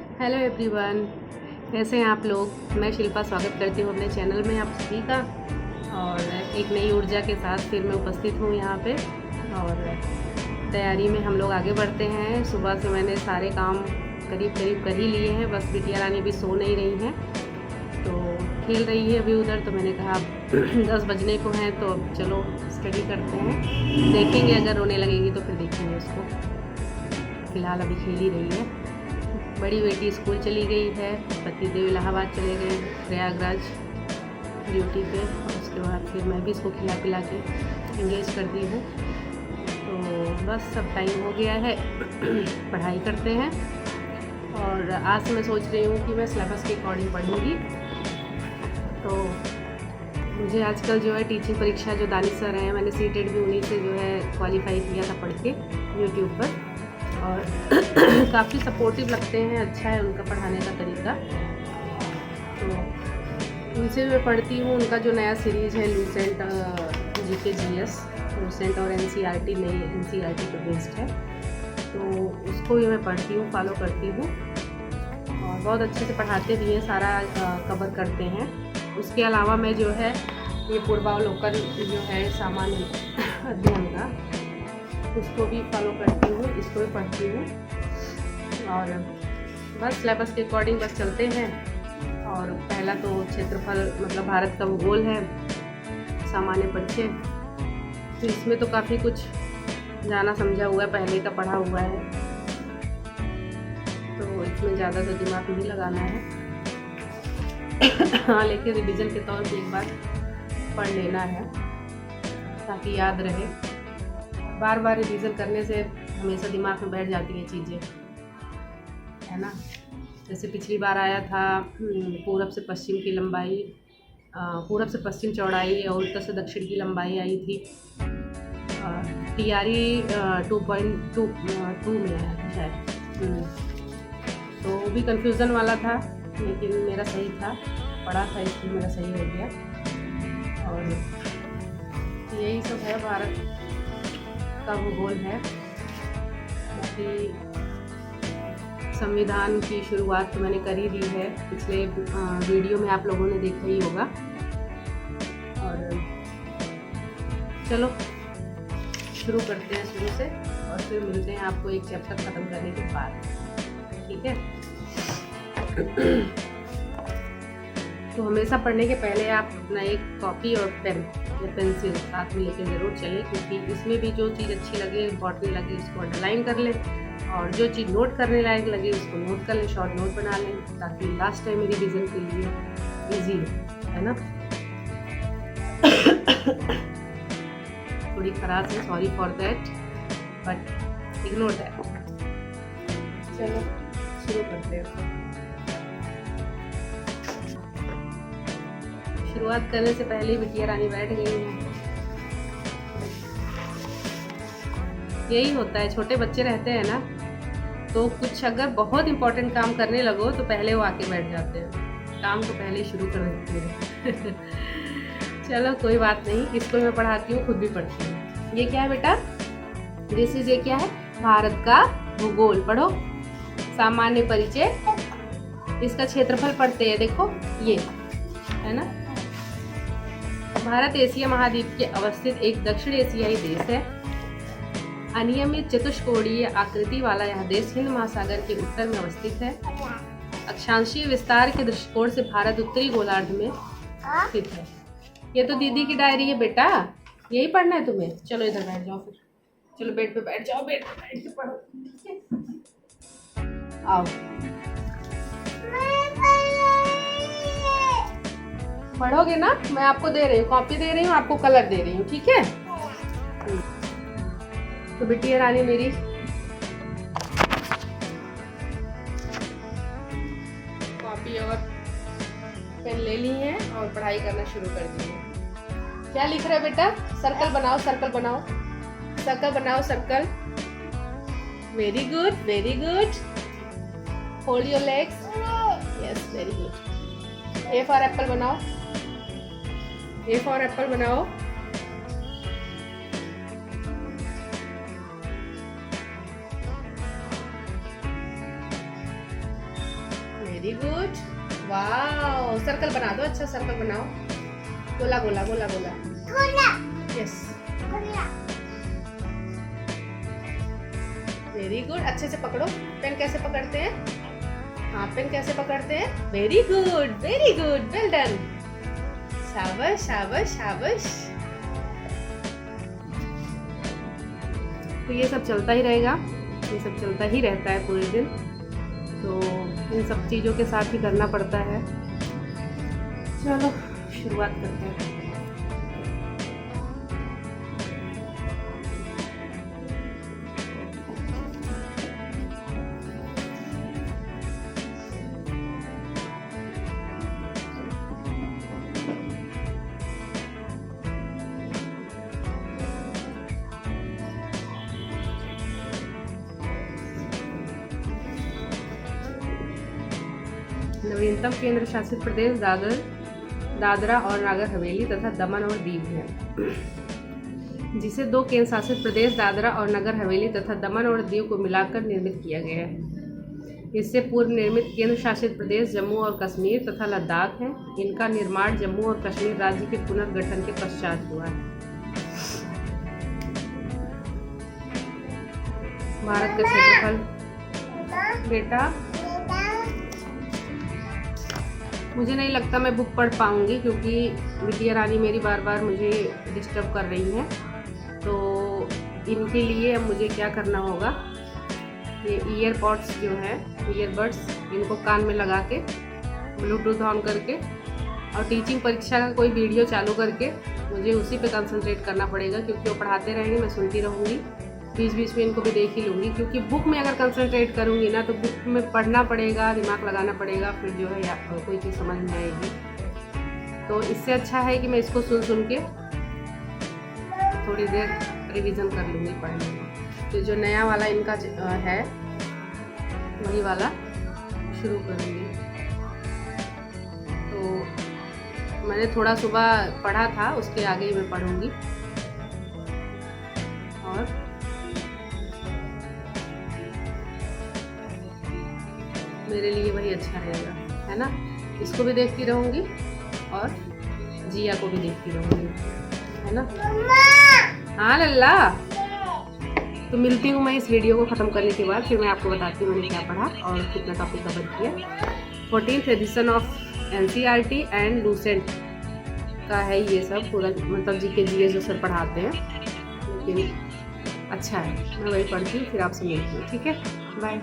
Hello everyone, कैसे हैं आप लोग। मैं शिल्पा स्वागत करती हूँ अपने चैनल में आप सभी का। और एक नई ऊर्जा के साथ फिर मैं उपस्थित हूँ यहाँ पे। और तैयारी में हम लोग आगे बढ़ते हैं। सुबह से मैंने सारे काम करीब करीब कर ही लिए हैं, बस बिटिया रानी भी सो नहीं रही हैं, तो खेल रही है अभी उधर। तो मैंने कहा 10 बजने को हैं तो चलो स्टडी करते हैं, देखेंगे अगर रोने लगेगी तो फिर देखेंगे उसको। फ़िलहाल अभी खेल ही रही है। बड़ी बेटी स्कूल चली गई है, पतिदेव इलाहाबाद चले गए, प्रयागराज ड्यूटी पे। और उसके बाद फिर मैं भी इसको खिला पिला के इंगेज कर दी हूँ। तो बस सब टाइम हो गया है, पढ़ाई करते हैं। और आज से मैं सोच रही हूँ कि मैं सिलेबस के अकॉर्डिंग पढ़ूँगी। तो मुझे आजकल जो है टीचिंग परीक्षा जो दानिश सर हैं, मैंने सीटेट भी उन्हीं से जो है क्वालिफाई किया था पढ़ के यूट्यूब पर। और काफ़ी सपोर्टिव लगते हैं, अच्छा है उनका पढ़ाने का तरीका। तो उनसे मैं पढ़ती हूँ। उनका जो नया सीरीज़ है लूसेंट जीके जीएस, लूसेंट और एनसीईआरटी नई एनसीईआरटी पर बेस्ड है, तो उसको भी मैं पढ़ती हूँ, फॉलो करती हूँ। और बहुत अच्छे से पढ़ाते भी हैं, सारा कवर करते हैं। उसके अलावा मैं जो है ये पूर्वावलोकन जो है सामान्य अध्ययन का, उसको भी फॉलो करती हूँ, इसको भी पढ़ती हूँ। और बस सिलेबस के अकॉर्डिंग बस चलते हैं। और पहला तो क्षेत्रफल मतलब भारत का भूगोल है, सामान्य परिचय। तो इसमें तो काफ़ी कुछ जाना समझा हुआ है, पहले का पढ़ा हुआ है, तो इसमें ज़्यादा तो दिमाग नहीं लगाना है। हाँ, लेकिन रिवीजन के तौर पे एक बार पढ़ लेना है ताकि याद रहे। बार बार रिवीजन करने से हमेशा दिमाग में बैठ जाती हैं चीज़ें, है ना। जैसे पिछली बार आया था पूरब से पश्चिम की लंबाई, पूरब से पश्चिम चौड़ाई और उत्तर से दक्षिण की लंबाई आई थी। TRE 2.2 में आया था शायद। तो वो भी कन्फ्यूज़न वाला था, लेकिन मेरा सही था, पढ़ा था इसलिए मेरा सही हो गया। और यही सब है, भारत का भूगोल है। बाकी संविधान की शुरुआत तो मैंने कर ही दी है, पिछले वीडियो में आप लोगों ने देखा ही होगा। और चलो शुरू करते हैं शुरू से, और फिर मिलते हैं आपको एक चैप्टर ख़त्म करने के बाद, ठीक है। तो हमेशा पढ़ने के पहले आप अपना एक कॉपी और पेन या पेंसिल साथ में लेकर ज़रूर चलें, क्योंकि इसमें भी जो चीज़ अच्छी लगे, इम्पॉर्टेंट लगे, उसको अंडरलाइन कर लें। और जो चीज़ नोट करने लायक लगे उसको नोट कर लें, शॉर्ट नोट बना लें, ताकि लास्ट टाइम रिवीजन के लिए इजी है ना। थोड़ी खराब है, sorry for that, but ignore that. चलो शुरू करते हैं। शुरुआत करने से पहले ही बिटिया रानी बैठ गई है। यही होता है, छोटे बच्चे रहते हैं ना, तो कुछ अगर बहुत इम्पोर्टेंट काम करने लगो तो पहले वो आके बैठ जाते हैं, काम को पहले ही शुरू कर देते हैं। चलो कोई बात नहीं, इसको मैं पढ़ाती हूँ, खुद भी पढ़ती हूँ। ये क्या है बेटा, दिस इज, ये क्या है, भारत का भूगोल। पढ़ो, सामान्य परिचय, इसका क्षेत्रफल पढ़ते हैं, देखो ये है ना। भारत एशिया महाद्वीप के अवस्थित एक दक्षिण एशियाई देश है। अनियमित चतुष्कोणीय आकृति वाला यह देश हिंद महासागर के उत्तर में अवस्थित है। अक्षांशीय विस्तार के दृष्टिकोण से भारत उत्तरी गोलार्ध में स्थित है। ये तो दीदी की डायरी है बेटा, यही पढ़ना है तुम्हें। चलो इधर बैठ जाओ, फिर चलो बेड पे बैठ जाओ, बेड पे बैठ के पढ़ो। आओ पढ़ोगे ना, मैं आपको दे रही हूँ, कॉपी दे रही हूँ, आपको कलर दे रही हूँ, ठीक है। तो बिटिया रानी मेरी कॉपी और पेन ले ली है और पढ़ाई करना शुरू कर दी है। क्या लिख रहे हो बेटा, सर्कल बनाओ, सर्कल बनाओ, सर्कल बनाओ, circle. Very good, very good. Hold your legs, yes very good. A for Apple बनाओ, ए फॉर एप्पल बनाओ। Very good. वाओ, सर्कल बना दो, अच्छा सर्कल बनाओ। गोला गोला गोला गोला गोला। Yes, very good. अच्छे से पकड़ो। पेन कैसे पकड़ते हैं? हाँ, पेन कैसे पकड़ते हैं? Very good, well done. शाबाश शाबाश शाबाश। तो ये सब चलता ही रहेगा, ये सब चलता ही रहता है पूरे दिन, तो इन सब चीज़ों के साथ ही करना पड़ता है। चलो शुरुआत करते हैं। नवीनतम केंद्र शासित प्रदेश दादरा और नागर हवेली तथा दमन और दीव है, जिसे 2 केंद्र शासित प्रदेश दादरा और नगर हवेली तथा दमन और दीव को मिलाकर निर्मित किया गया है। इससे पूर्व निर्मित केंद्र शासित प्रदेश जम्मू और कश्मीर तथा लद्दाख हैं। इनका निर्माण जम्मू और कश्मीर राज्य के पुनर्गठन के पश्चात हुआ है। भारत का क्षेत्रफल, बेटा मुझे नहीं लगता मैं बुक पढ़ पाऊँगी, क्योंकि विद्या रानी मेरी बार बार मुझे डिस्टर्ब कर रही हैं। तो इनके लिए अब मुझे क्या करना होगा, ये ईयरपॉड्स जो है, ईयरबड्स, इनको कान में लगा के ब्लूटूथ ऑन करके और टीचिंग परीक्षा का कोई वीडियो चालू करके मुझे उसी पे कंसंट्रेट करना पड़ेगा, क्योंकि वो पढ़ाते रहेंगे, मैं सुनती रहूँगी, बीच बीच में इनको भी देख ही लूँगी। क्योंकि बुक में अगर कंसंट्रेट करूँगी ना तो बुक में पढ़ना पड़ेगा, दिमाग लगाना पड़ेगा, फिर जो है या कोई चीज़ समझ में आएगी। तो इससे अच्छा है कि मैं इसको सुन के थोड़ी देर रिवीजन कर लूँगी पढ़ने में। तो जो नया वाला इनका है वही वाला शुरू करूँगी। तो मैंने थोड़ा सुबह पढ़ा था, उसके आगे ही मैं पढ़ूँगी और मेरे लिए वही अच्छा रहेगा, है ना। इसको भी देखती रहूँगी और जिया को भी देखती रहूँगी, है ना। हाँ लल्ला, तो मिलती हूँ मैं इस वीडियो को ख़त्म करने के बाद, फिर मैं आपको बताती हूँ मैंने क्या पढ़ा और कितना टॉपिक कवर किया। 14th edition of NCERT and Lucent का है ये सब पूरा, मतलब GK GS जो सर पढ़ाते हैं, लेकिन अच्छा है, मैं वही पढ़ती हूँ, फिर आपसे मिलती हूँ, ठीक है, बाय।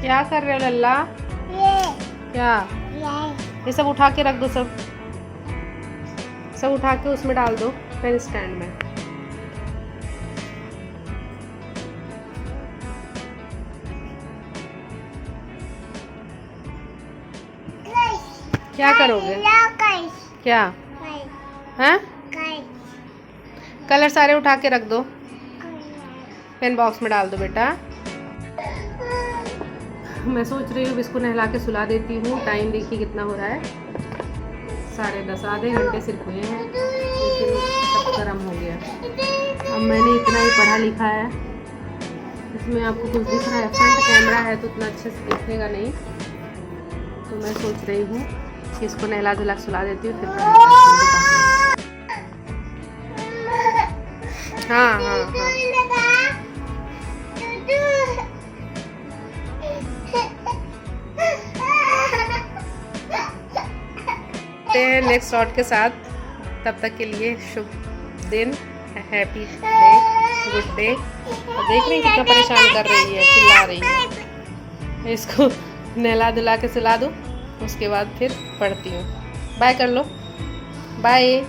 क्या कर रहे हो लल्ला? क्या? ये सब उठा के रख दो, सब उठा के उसमें डाल दो पेन स्टैंड में। क्या करोगे? क्या हैं? कलर सारे उठा के रख दो, पेन बॉक्स में डाल दो बेटा। मैं सोच रही हूँ इसको नहला के सुला देती हूँ। टाइम देखिए कितना हो रहा है, 10:30। आधे घंटे सिर्फ हुए हैं लेकिन सब गर्म हो गया। अब मैंने इतना ही पढ़ा लिखा है, इसमें आपको कुछ दिख रहा है? फ्रंट कैमरा है तो उतना अच्छे से दिखेगा नहीं, तो मैं सोच रही हूँ कि इसको नहला धुला सुला देती हूँ, फिर हाँ हाँ हाँ। नेक्स्ट शॉट के साथ, तब तक के लिए शुभ दिन, हैप्पी डे, गुड डे। और देख रही हैं कितना परेशान कर रही है, चिल्ला रही है। इसको नहला धुला के सुला दूँ, उसके बाद फिर पढ़ती हूँ। बाय कर लो, बाय।